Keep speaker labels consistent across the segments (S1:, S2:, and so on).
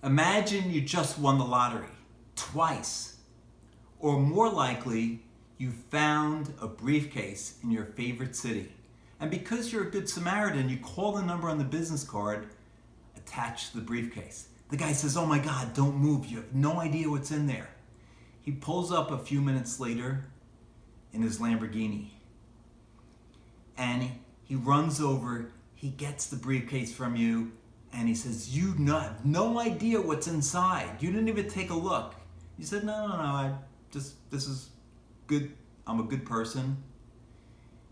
S1: Imagine you just won the lottery twice, or more likely, you found a briefcase in your favorite city. And because you're a good Samaritan, you call the number on the business card attached to the briefcase. The guy says, "Oh my God, don't move. You have no idea what's in there." He pulls up a few minutes later in his Lamborghini. And he runs over, he gets the briefcase from you, and he says, "You have no idea what's inside. You didn't even take a look." You said, No, this is good. I'm a good person."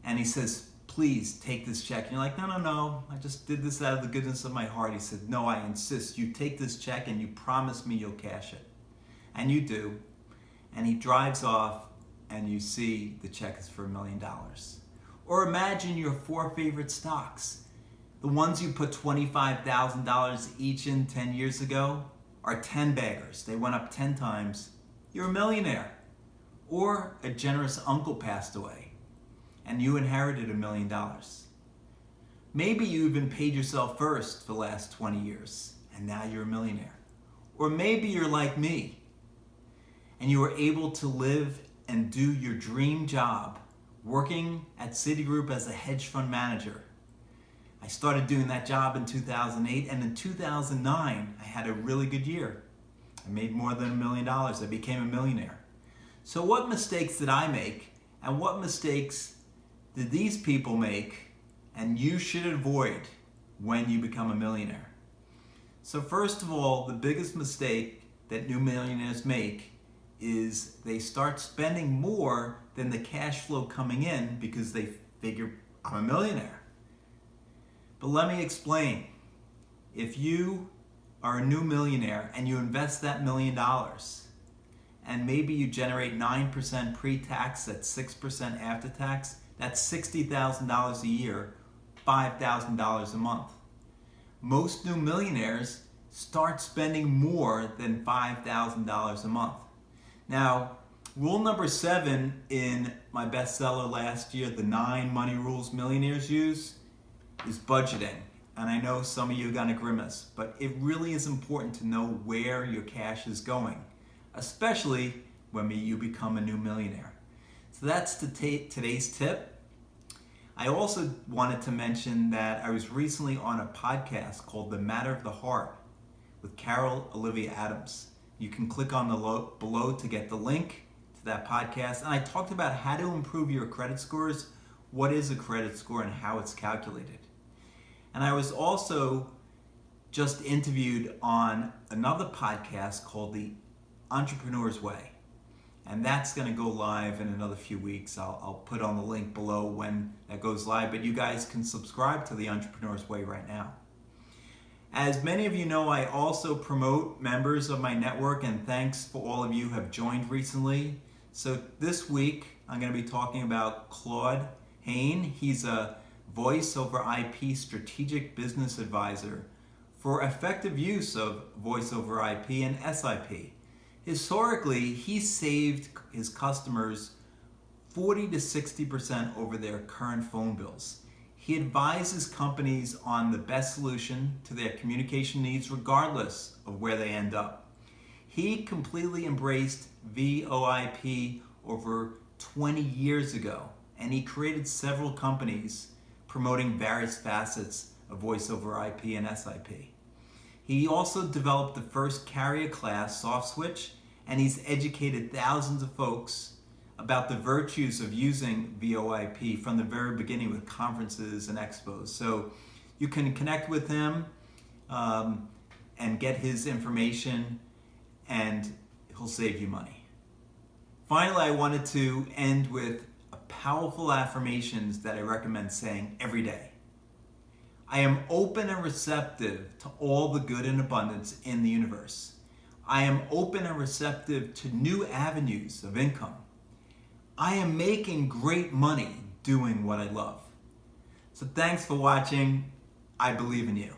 S1: And he says, "Please take this check." And you're like, No, I just did this out of the goodness of my heart." He said, "No, I insist. You take this check and you promise me you'll cash it." And you do. And he drives off and you see the check is for $1 million. Or imagine your 4 favorite stocks. The ones you put $25,000 each in 10 years ago are 10 baggers. They went up 10 times. You're a millionaire. Or a generous uncle passed away and you inherited $1 million. Maybe you even paid yourself first for the last 20 years and now you're a millionaire. Or maybe you're like me and you were able to live and do your dream job working at Citigroup as a hedge fund manager. I started doing that job in 2008, and in 2009, I had a really good year. I made more than $1 million. I became a millionaire. So what mistakes did I make, and what mistakes did these people make, and you should avoid when you become a millionaire? So first of all, the biggest mistake that new millionaires make is they start spending more than the cash flow coming in because they figure, I'm a millionaire. But let me explain. If you are a new millionaire and you invest that $1 million and maybe you generate 9% pre-tax, that's 6% after tax, that's $60,000 a year, $5,000 a month. Most new millionaires start spending more than $5,000 a month. Now, rule number 7 in my bestseller last year, The 9 Money Rules Millionaires Use, is budgeting. And I know some of you are gonna grimace, but it really is important to know where your cash is going, especially when you become a new millionaire. So that's today's tip. I also wanted to mention that I was recently on a podcast called The Matter of the Heart with Carol Olivia Adams. You can click on the below to get the link to that podcast. And I talked about how to improve your credit scores, what is a credit score, and how it's calculated. And I was also just interviewed on another podcast called The Entrepreneur's Way. And that's going to go live in another few weeks. I'll put on the link below when that goes live, but you guys can subscribe to The Entrepreneur's Way right now. As many of you know, I also promote members of my network, and thanks for all of you who have joined recently. So this week, I'm going to be talking about Claude Hain. He's a voice over IP strategic business advisor for effective use of voice over IP and SIP. Historically, he saved his customers 40 to 60% over their current phone bills. He advises companies on the best solution to their communication needs regardless of where they end up. He completely embraced VoIP over 20 years ago, and he created several companies promoting various facets of voice over IP and SIP. He also developed the first carrier class soft switch, and he's educated thousands of folks about the virtues of using VoIP from the very beginning with conferences and expos. So you can connect with him and get his information, and he'll save you money. Finally, I wanted to end with powerful affirmations that I recommend saying every day. I am open and receptive to all the good and abundance in the universe. I am open and receptive to new avenues of income. I am making great money doing what I love. So thanks for watching. I believe in you.